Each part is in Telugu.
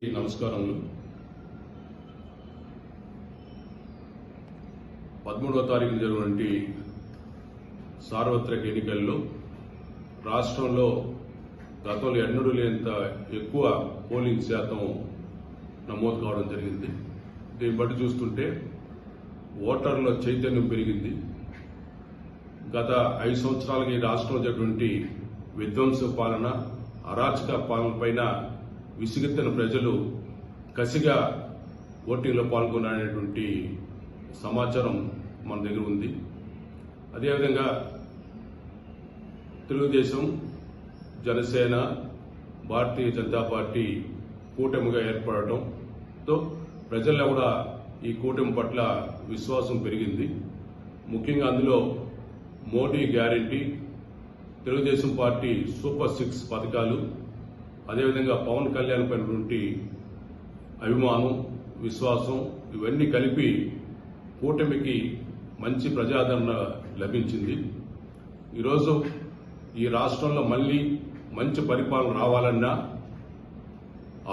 నమస్కారములు. 13వ తారీఖున జరిగినటువంటి సార్వత్రిక ఎన్నికల్లో రాష్ట్రంలో గతంలో ఎన్నడూ లేనంత ఎక్కువ పోలింగ్ శాతం నమోదు కావడం జరిగింది. దీన్ని బట్టి చూస్తుంటే ఓటర్ల చైతన్యం పెరిగింది. గత 5 సంవత్సరాలుగా ఈ రాష్ట్రంలో జరిగినటువంటి విధ్వంస పాలన, అరాచక పాలన పైన విసిగెత్తిన ప్రజలు కసిగా ఓటింగ్లో పాల్గొనేటువంటి సమాచారం మన దగ్గర ఉంది. అదేవిధంగా తెలుగుదేశం, జనసేన, భారతీయ జనతా పార్టీ కూటమిగా ఏర్పడటంతో ప్రజల్లో కూడా ఈ కూటమి పట్ల విశ్వాసం పెరిగింది. ముఖ్యంగా అందులో Modi guarantee, Telugu Desam party super 6 పథకాలు, అదేవిధంగా పవన్ కళ్యాణ్ పైనటువంటి అభిమానం, విశ్వాసం ఇవన్నీ కలిపి కూటమికి మంచి ప్రజాదరణ లభించింది. ఈరోజు ఈ రాష్ట్రంలో మళ్లీ మంచి పరిపాలన రావాలన్నా,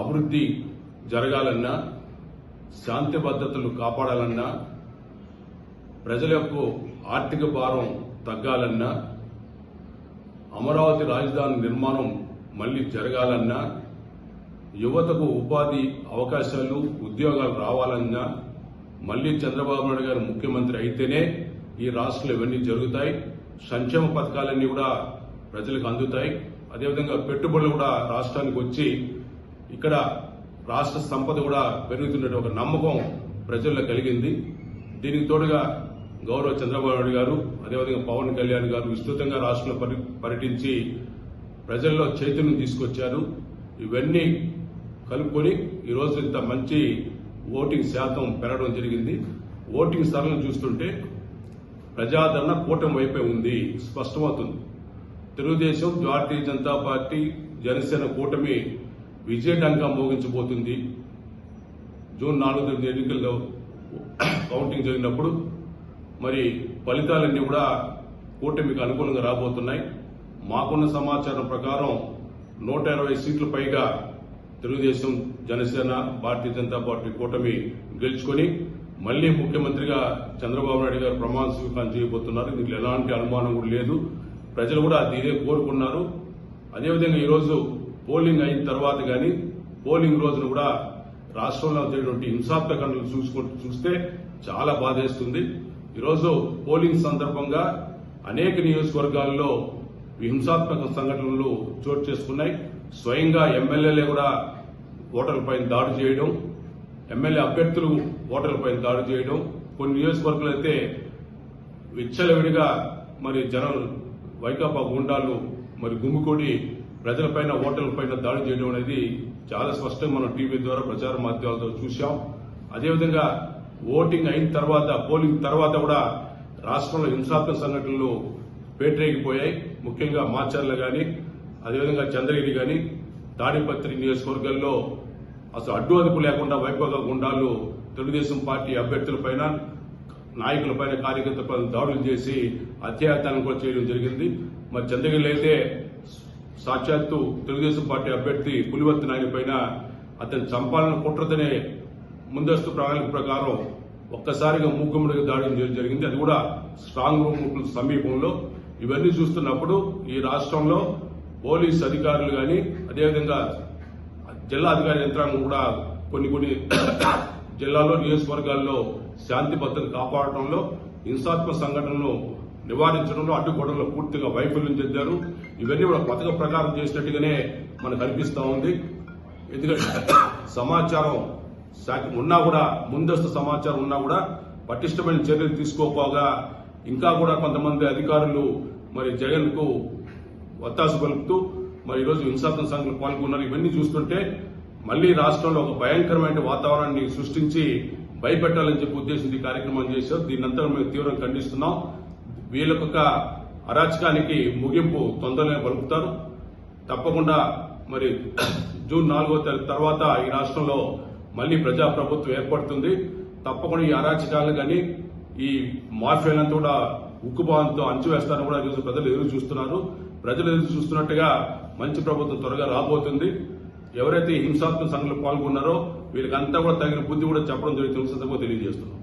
అభివృద్ధి జరగాలన్నా, శాంతి భద్రతలు కాపాడాలన్నా, ప్రజల యొక్క ఆర్థిక భారం తగ్గాలన్నా, అమరావతి రాజధాని నిర్మాణం మళ్లీ జరగాలన్నా, యువతకు ఉపాధి అవకాశాలు, ఉద్యోగాలు రావాలన్నా, మళ్లీ చంద్రబాబు నాయుడు గారు ముఖ్యమంత్రి అయితేనే ఈ రాష్ట్రంలో ఇవన్నీ జరుగుతాయి. సంక్షేమ పథకాలన్నీ కూడా ప్రజలకు అందుతాయి. అదేవిధంగా పెట్టుబడులు కూడా రాష్ట్రానికి వచ్చి ఇక్కడ రాష్ట్ర సంపద కూడా పెరుగుతున్న ఒక నమ్మకం ప్రజల్లో కలిగింది. దీనికి తోడుగా గౌరవ చంద్రబాబు నాయుడు గారు, అదేవిధంగా పవన్ కళ్యాణ్ గారు విస్తృతంగా రాష్ట్రంలో పర్యటించి ప్రజల్లో చైతన్యం తీసుకొచ్చారు. ఇవన్నీ కలుపుకొని ఈరోజు ఇంత మంచి ఓటింగ్ శాతం పెరగడం జరిగింది. ఓటింగ్ సరళం చూస్తుంటే ప్రజాదరణ కూటమి వైపే ఉంది, స్పష్టమవుతుంది. తెలుగుదేశం, భారతీయ జనతా పార్టీ, జనసేన కూటమి విజయడంగా మోగించబోతుంది. జూన్ 4 ఎన్నికల్లో కౌంటింగ్ జరిగినప్పుడు మరి ఫలితాలన్నీ కూడా కూటమికి అనుకూలంగా రాబోతున్నాయి. మాకున్న సమాచారం ప్రకారం 120 సీట్ల పైగా తెలుగుదేశం, జనసేన, భారతీయ జనతా పార్టీ కూటమి గెలుచుకుని మళ్లీ ముఖ్యమంత్రిగా చంద్రబాబు నాయుడు గారు ప్రమాణ స్వీకారం చేయబోతున్నారు. దీంట్లో ఎలాంటి అనుమానం కూడా లేదు. ప్రజలు కూడా ఇదే కోరుకున్నారు. అదేవిధంగా ఈరోజు పోలింగ్ అయిన తర్వాత కానీ పోలింగ్ రోజున కూడా రాష్ట్రంలో జరిగినటువంటి హింసాత్మక ఘటనలు చూస్తే చాలా బాధేస్తుంది. ఈరోజు పోలింగ్ సందర్భంగా అనేక నియోజకవర్గాల్లో హింసాత్మక సంఘటనలు చోటు చేసుకున్నాయి. స్వయంగా ఎమ్మెల్యేలే కూడా ఓటర్లపై దాడి చేయడం, ఎమ్మెల్యే అభ్యర్థులు ఓటర్లపై దాడి చేయడం, కొన్ని నియోజకవర్గాలు అయితే విచ్చలవిడిగా మరి జనం వైకాపా గుండాలు మరి గుమ్మికూడి ప్రజలపైన, ఓటర్లపైన దాడి చేయడం అనేది చాలా స్పష్టంగా మనం టీవీ ద్వారా, ప్రచార మాధ్యమాలతో చూశాం. అదేవిధంగా ఓటింగ్ అయిన తర్వాత, పోలింగ్ తర్వాత కూడా రాష్ట్రంలో హింసాత్మక సంఘటనలు పేటరేగిపోయాయి. ముఖ్యంగా మాచర్ల గాని, అదేవిధంగా చంద్రగిరి గాని, తాడిపత్రి నియోజకవర్గాల్లో అసలు అడ్డు అదుపు లేకుండా వైకాపా గుండాలు తెలుగుదేశం పార్టీ అభ్యర్థులపైన, నాయకులపైన, కార్యకర్తలపైన దాడులు చేసి హత్యాయత్నాన్ని కూడా చేయడం జరిగింది. మరి చంద్రగిరిలో అయితే సాక్షాత్తు తెలుగుదేశం పార్టీ అభ్యర్థి పులివర్తి నాయుడు పైన అతను చంపాలని కుట్రతనే ముందస్తు ప్రణాళిక ప్రకారం ఒక్కసారిగా మూకుమ్మడిగా దాడి జరిగింది. అది కూడా స్ట్రాంగ్ రూమ్ సమీపంలో. ఇవన్నీ చూస్తున్నప్పుడు ఈ రాష్ట్రంలో పోలీస్ అధికారులు కానీ, అదేవిధంగా జిల్లా అధికార యంత్రాంగం కూడా కొన్ని జిల్లాల్లో, నియోజకవర్గాల్లో శాంతి భద్రతను కాపాడటంలో, హింసాత్మక సంఘటనలను నివారించడంలో, అడ్డుకోవడంలో పూర్తిగా వైఫల్యం చెందారు. ఇవన్నీ కూడా పథక ప్రకారం చేసినట్టుగానే మనకు అనిపిస్తా ఉంది. ఎందుకంటే సమాచారం ఉన్నా కూడా, ముందస్తు సమాచారం ఉన్నా కూడా పటిష్టమైన చర్యలు తీసుకోపోగా ఇంకా కూడా కొంతమంది అధికారులు మరి జగన్ కు ఒత్తాసు పలుకుతూ మరి ఈరోజు హింసాత్మక సంఘటనలు పాల్గొన్నారు. ఇవన్నీ చూస్తుంటే మళ్లీ రాష్ట్రంలో ఒక భయంకరమైన వాతావరణాన్ని సృష్టించి భయపెట్టాలని చెప్పి ఉద్దేశించి ఈ కార్యక్రమం చేశారు. దీన్నంతా మేము తీవ్రంగా ఖండిస్తున్నాం. వీళ్ళకొక అరాచకానికి ముగింపు తొందరగా పలుకుతారు. తప్పకుండా మరి జూన్ 4 తర్వాత ఈ రాష్ట్రంలో మళ్లీ ప్రజాప్రభుత్వం ఏర్పడుతుంది. తప్పకుండా ఈ అరాచకాలను కానీ, ఈ మాఫియాలంతా కూడా ఉక్కుపాదంతో అంచువేస్తారని కూడా ఈరోజు ప్రజలు ఎదురు చూస్తున్నారు. ప్రజలు ఎదురు చూస్తున్నట్టుగా మంచి ప్రభుత్వం త్వరగా రాబోతుంది. ఎవరైతే హింసాత్మక సంఘటనలో పాల్గొన్నారో వీళ్ళకంతా కూడా తగిన బుద్ధి కూడా చెప్పడం జరుగుతుంది తెలియజేస్తున్నాం.